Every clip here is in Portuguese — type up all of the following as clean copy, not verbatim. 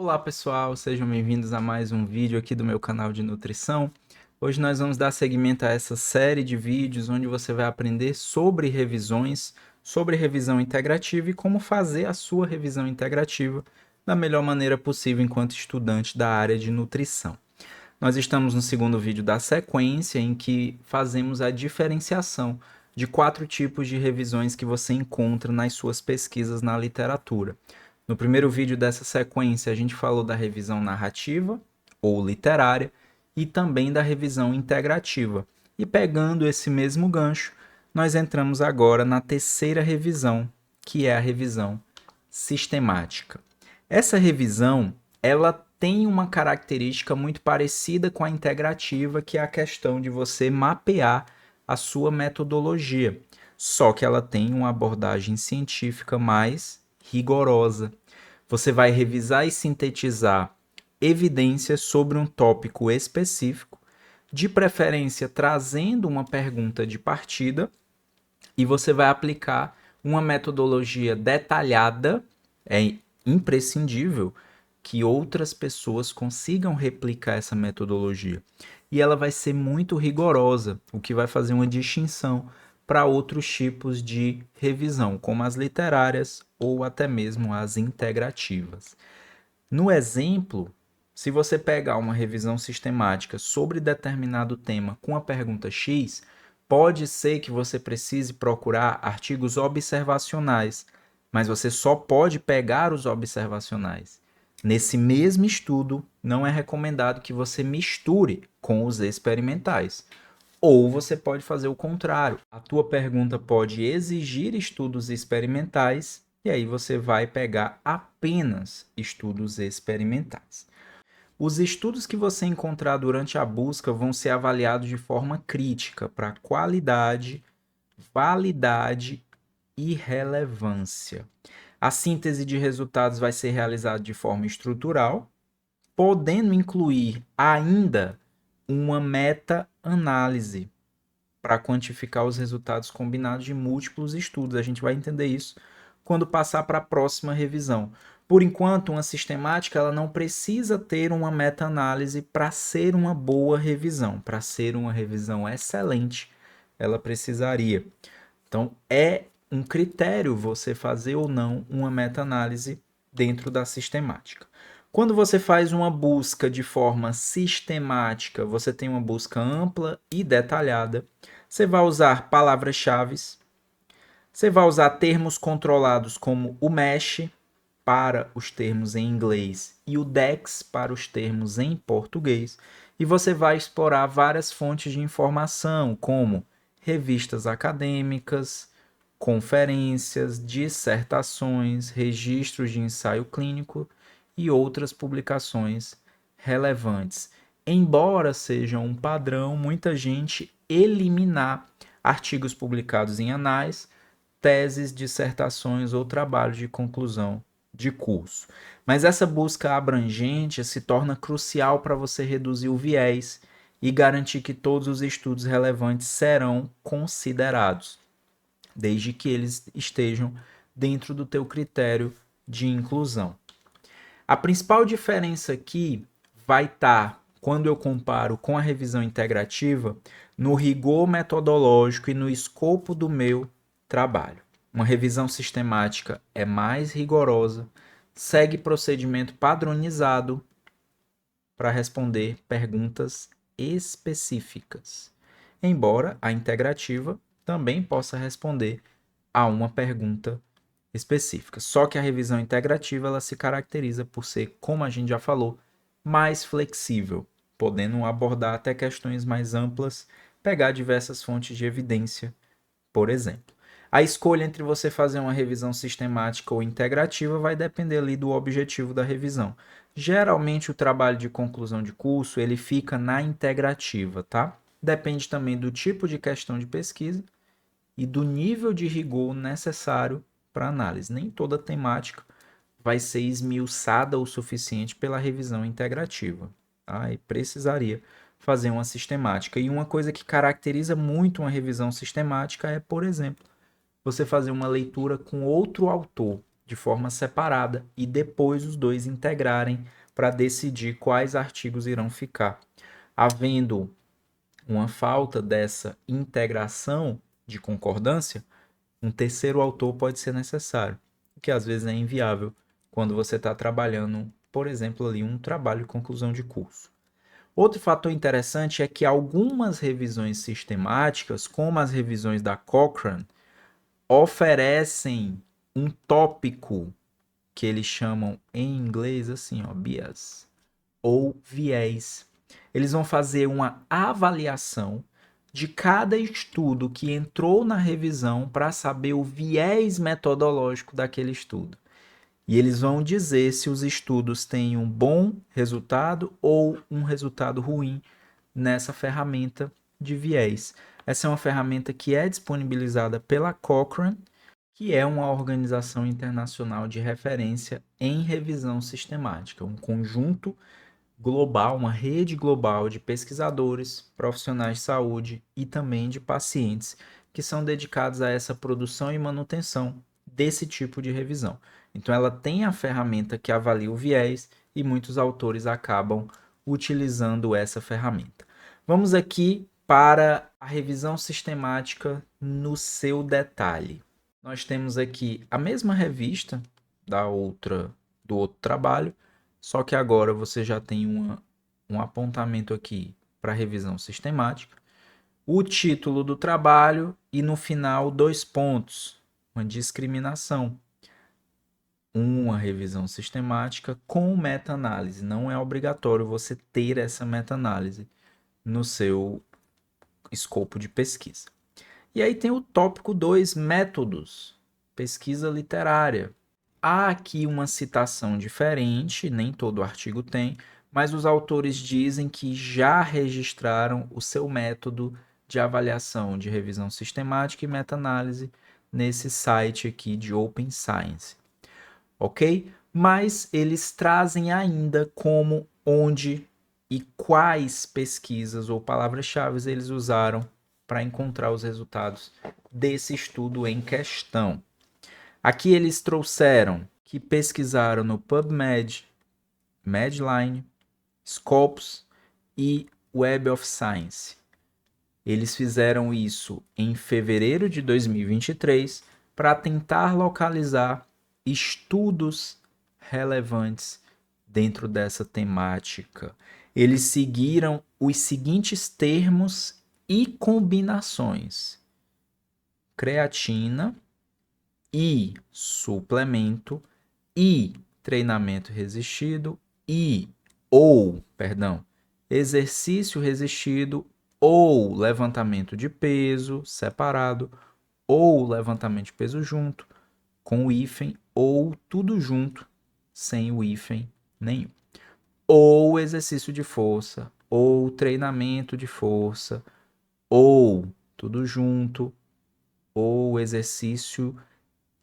Olá pessoal, sejam bem-vindos a mais um vídeo aqui do meu canal de nutrição. Hoje nós vamos dar seguimento a essa série de vídeos onde você vai aprender sobre revisões, sobre revisão integrativa e como fazer a sua revisão integrativa da melhor maneira possível enquanto estudante da área de nutrição. Nós estamos no segundo vídeo da sequência em que fazemos a diferenciação de 4 tipos de revisões que você encontra nas suas pesquisas na literatura. No primeiro vídeo dessa sequência, a gente falou da revisão narrativa ou literária e também da revisão integrativa. E pegando esse mesmo gancho, nós entramos agora na terceira revisão, que é a revisão sistemática. Essa revisão, ela tem uma característica muito parecida com a integrativa, que é a questão de você mapear a sua metodologia. Só que ela tem uma abordagem científica mais rigorosa. Você vai revisar e sintetizar evidências sobre um tópico específico, de preferência trazendo uma pergunta de partida, e você vai aplicar uma metodologia detalhada. É imprescindível que outras pessoas consigam replicar essa metodologia. E ela vai ser muito rigorosa, o que vai fazer uma distinção para outros tipos de revisão, como as literárias ou até mesmo as integrativas. No exemplo, se você pegar uma revisão sistemática sobre determinado tema com a pergunta X, pode ser que você precise procurar artigos observacionais, mas você só pode pegar os observacionais. Nesse mesmo estudo, não é recomendado que você misture com os experimentais. Ou você pode fazer o contrário. A tua pergunta pode exigir estudos experimentais e aí você vai pegar apenas estudos experimentais. Os estudos que você encontrar durante a busca vão ser avaliados de forma crítica para qualidade, validade e relevância. A síntese de resultados vai ser realizada de forma estrutural, podendo incluir ainda uma meta-análise para quantificar os resultados combinados de múltiplos estudos. A gente vai entender isso quando passar para a próxima revisão. Por enquanto, uma sistemática ela não precisa ter uma meta-análise para ser uma boa revisão. Para ser uma revisão excelente, ela precisaria. Então, é um critério você fazer ou não uma meta-análise dentro da sistemática. Quando você faz uma busca de forma sistemática, você tem uma busca ampla e detalhada. Você vai usar palavras-chave, você vai usar termos controlados como o MESH para os termos em inglês e o DEX para os termos em português. E você vai explorar várias fontes de informação, como revistas acadêmicas, conferências, dissertações, registros de ensaio clínico e outras publicações relevantes. Embora seja um padrão, muita gente eliminar artigos publicados em anais, teses, dissertações ou trabalhos de conclusão de curso. Mas essa busca abrangente se torna crucial para você reduzir o viés e garantir que todos os estudos relevantes serão considerados, desde que eles estejam dentro do teu critério de inclusão. A principal diferença aqui vai estar, quando eu comparo com a revisão integrativa, no rigor metodológico e no escopo do meu trabalho. Uma revisão sistemática é mais rigorosa, segue procedimento padronizado para responder perguntas específicas, embora a integrativa também possa responder a uma pergunta específica. Só que a revisão integrativa ela se caracteriza por ser, como a gente já falou, mais flexível, podendo abordar até questões mais amplas, pegar diversas fontes de evidência, por exemplo. A escolha entre você fazer uma revisão sistemática ou integrativa vai depender ali do objetivo da revisão. Geralmente o trabalho de conclusão de curso ele fica na integrativa, tá? Depende também do tipo de questão de pesquisa e do nível de rigor necessário para análise. Nem toda temática vai ser esmiuçada o suficiente pela revisão integrativa, tá? E precisaria fazer uma sistemática. E uma coisa que caracteriza muito uma revisão sistemática é, por exemplo, você fazer uma leitura com outro autor. de forma separada e depois os dois integrarem para decidir quais artigos irão ficar. Havendo uma falta dessa integração de concordância, um terceiro autor pode ser necessário, o que às vezes é inviável quando você está trabalhando, por exemplo, ali um trabalho de conclusão de curso. Outro fator interessante é que algumas revisões sistemáticas, como as revisões da Cochrane, oferecem um tópico que eles chamam em inglês assim, ó, bias, ou viés. Eles vão fazer uma avaliação de cada estudo que entrou na revisão para saber o viés metodológico daquele estudo. E eles vão dizer se os estudos têm um bom resultado ou um resultado ruim nessa ferramenta de viés. Essa é uma ferramenta que é disponibilizada pela Cochrane, que é uma organização internacional de referência em revisão sistemática, um conjunto global, uma rede global de pesquisadores, profissionais de saúde e também de pacientes que são dedicados a essa produção e manutenção desse tipo de revisão. Então ela tem a ferramenta que avalia o viés e muitos autores acabam utilizando essa ferramenta. Vamos aqui para a revisão sistemática no seu detalhe. Nós temos aqui a mesma revista do outro trabalho, só que agora você já tem um apontamento aqui para revisão sistemática, o título do trabalho e no final 2 pontos, uma discriminação. Uma revisão sistemática com meta-análise. Não é obrigatório você ter essa meta-análise no seu escopo de pesquisa. E aí tem o tópico 2, métodos, pesquisa literária. Há aqui uma citação diferente, nem todo artigo tem, mas os autores dizem que já registraram o seu método de avaliação de revisão sistemática e meta-análise nesse site aqui de Open Science, ok? Mas eles trazem ainda como, onde e quais pesquisas ou palavras-chave eles usaram para encontrar os resultados desse estudo em questão. Aqui eles trouxeram que pesquisaram no PubMed, Medline, Scopus e Web of Science. Eles fizeram isso em fevereiro de 2023 para tentar localizar estudos relevantes dentro dessa temática. Eles seguiram os seguintes termos e combinações: creatina e suplemento e treinamento resistido exercício resistido ou levantamento de peso separado ou levantamento de peso junto com o hífen ou tudo junto sem o hífen nenhum, ou exercício de força ou treinamento de força ou tudo junto ou exercício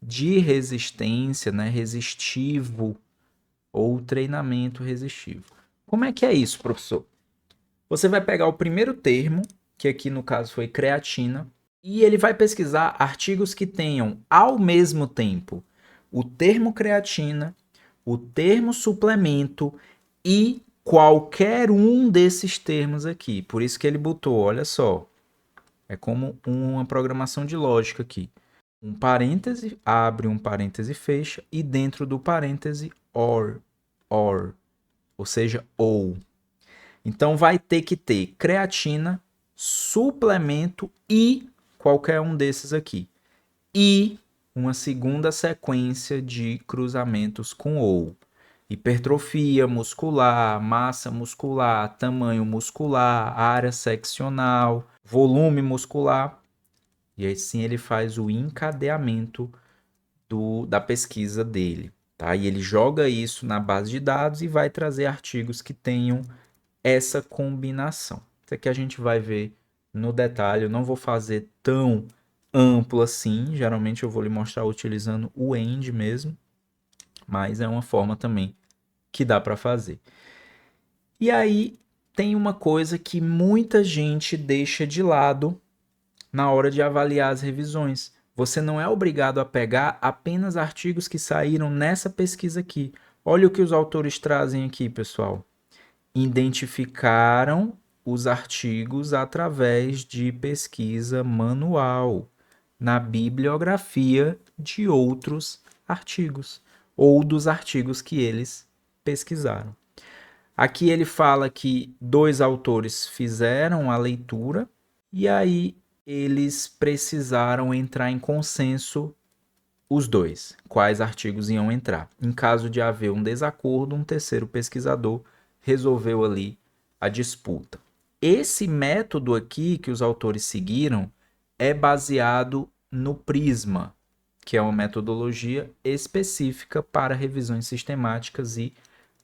de resistência, né, resistivo ou treinamento resistivo. Como é que é isso, professor? Você vai pegar o primeiro termo, que aqui no caso foi creatina, e ele vai pesquisar artigos que tenham ao mesmo tempo o termo creatina, o termo suplemento e qualquer um desses termos aqui. Por isso que ele botou, olha só, é como uma programação de lógica aqui. Um parêntese, abre um parêntese, fecha, e dentro do parêntese, or, ou seja, ou. Então vai ter que ter creatina, suplemento e qualquer um desses aqui. E uma segunda sequência de cruzamentos com ou. Hipertrofia muscular, massa muscular, tamanho muscular, área seccional, volume muscular. E assim ele faz o encadeamento da pesquisa dele. Tá? E ele joga isso na base de dados e vai trazer artigos que tenham essa combinação. Isso aqui a gente vai ver no detalhe. Eu não vou fazer tão amplo assim. Geralmente eu vou lhe mostrar utilizando o end mesmo. Mas é uma forma também que dá para fazer. E aí tem uma coisa que muita gente deixa de lado na hora de avaliar as revisões. você não é obrigado a pegar apenas artigos que saíram nessa pesquisa aqui. Olha o que os autores trazem aqui, pessoal. Identificaram os artigos através de pesquisa manual na bibliografia de outros artigos ou dos artigos que eles pesquisaram. Aqui ele fala que 2 autores fizeram a leitura e aí eles precisaram entrar em consenso, os 2, quais artigos iam entrar. Em caso de haver um desacordo, um terceiro pesquisador resolveu ali a disputa. Esse método aqui que os autores seguiram é baseado no Prisma, que é uma metodologia específica para revisões sistemáticas e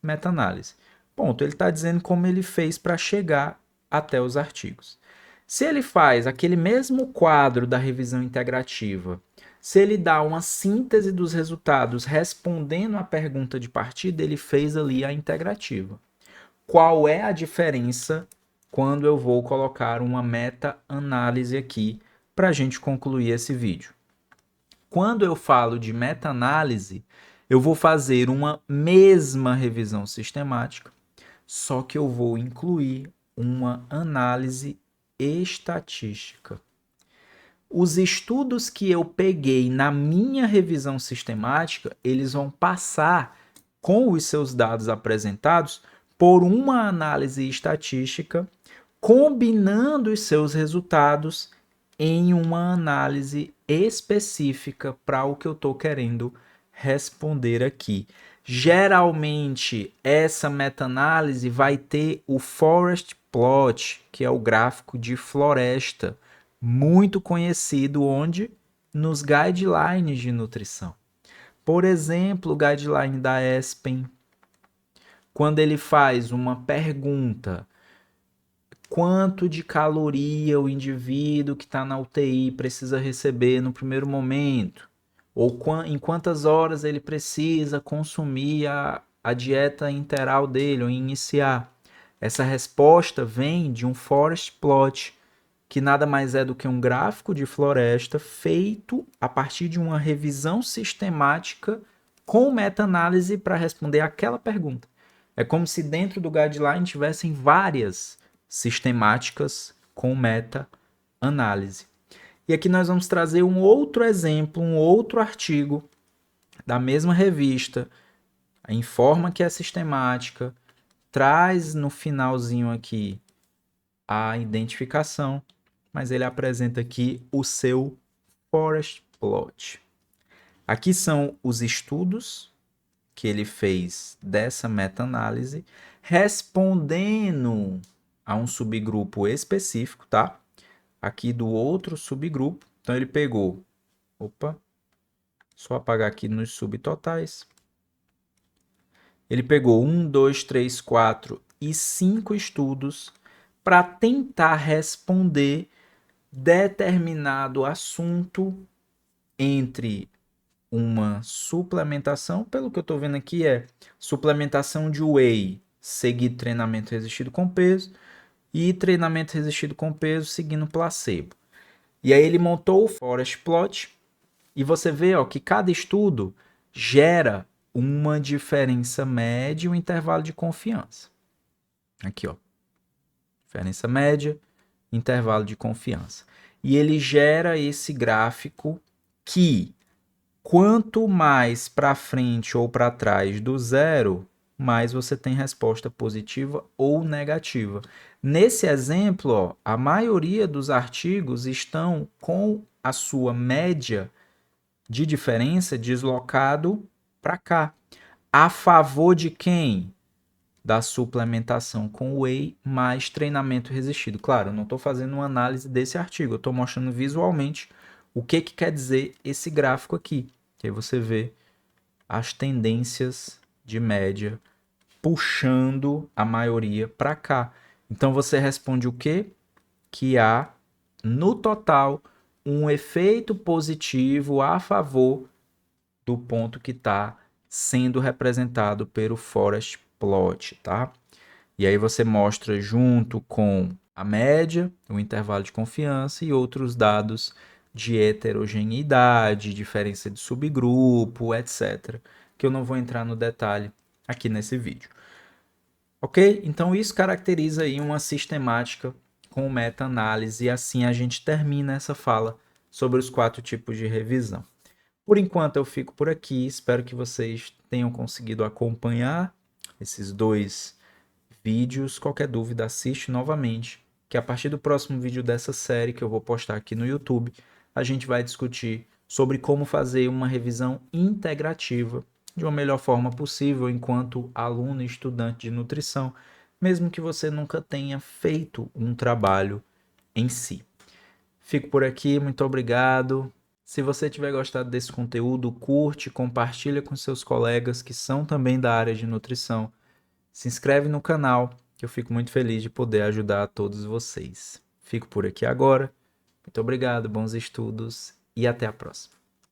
meta-análise. Ponto. Ele está dizendo como ele fez para chegar até os artigos. Se ele faz aquele mesmo quadro da revisão integrativa, se ele dá uma síntese dos resultados respondendo à pergunta de partida, ele fez ali a integrativa. Qual é a diferença quando eu vou colocar uma meta-análise aqui para a gente concluir esse vídeo? Quando eu falo de meta-análise, eu vou fazer uma mesma revisão sistemática, só que eu vou incluir uma análise estatística. Os estudos que eu peguei na minha revisão sistemática, eles vão passar com os seus dados apresentados por uma análise estatística, combinando os seus resultados em uma análise específica para o que eu estou querendo responder aqui. Geralmente, essa meta-análise vai ter o forest plot, que é o gráfico de floresta, muito conhecido onde? Nos guidelines de nutrição. Por exemplo, o guideline da ESPEN, quando ele faz uma pergunta: quanto de caloria o indivíduo que está na UTI precisa receber no primeiro momento? Ou em quantas horas ele precisa consumir a dieta interal dele, ou iniciar? Essa resposta vem de um forest plot, que nada mais é do que um gráfico de floresta feito a partir de uma revisão sistemática com meta-análise para responder aquela pergunta. É como se dentro do guideline tivessem várias sistemáticas com meta-análise. E aqui nós vamos trazer um outro exemplo, um outro artigo da mesma revista, informa que é sistemática, traz no finalzinho aqui a identificação, mas ele apresenta aqui o seu forest plot. Aqui são os estudos que ele fez dessa meta-análise, respondendo a um subgrupo específico, tá? Aqui do outro subgrupo. Então ele pegou, só apagar aqui nos subtotais. Ele pegou 1, 2, 3, 4 e 5 estudos para tentar responder determinado assunto entre uma suplementação, pelo que eu estou vendo aqui é suplementação de whey seguido treinamento resistido com peso e treinamento resistido com peso seguindo placebo. E aí ele montou o forest plot e você vê que cada estudo gera uma diferença média e um intervalo de confiança. Aqui, diferença média, intervalo de confiança. E ele gera esse gráfico que, quanto mais para frente ou para trás do zero, mais você tem resposta positiva ou negativa. Nesse exemplo, a maioria dos artigos estão com a sua média de diferença deslocado para cá. A favor de quem? Da suplementação com whey mais treinamento resistido. Claro, eu não estou fazendo uma análise desse artigo, eu estou mostrando visualmente o que quer dizer esse gráfico aqui. Que aí você vê as tendências de média puxando a maioria para cá. Então você responde o quê? Que há, no total, um efeito positivo a favor do ponto que está sendo representado pelo forest plot, tá? E aí você mostra junto com a média, o intervalo de confiança e outros dados de heterogeneidade, diferença de subgrupo, etc., que eu não vou entrar no detalhe aqui nesse vídeo. Ok? Então isso caracteriza aí uma sistemática com meta-análise, e assim a gente termina essa fala sobre os 4 tipos de revisão. Por enquanto eu fico por aqui, espero que vocês tenham conseguido acompanhar esses 2 vídeos. Qualquer dúvida, assiste novamente, que a partir do próximo vídeo dessa série que eu vou postar aqui no YouTube, a gente vai discutir sobre como fazer uma revisão integrativa de uma melhor forma possível enquanto aluno e estudante de nutrição, mesmo que você nunca tenha feito um trabalho em si. Fico por aqui, muito obrigado. Se você tiver gostado desse conteúdo, curte, compartilha com seus colegas que são também da área de nutrição. Se inscreve no canal, que eu fico muito feliz de poder ajudar a todos vocês. Fico por aqui agora. Muito obrigado, bons estudos e até a próxima.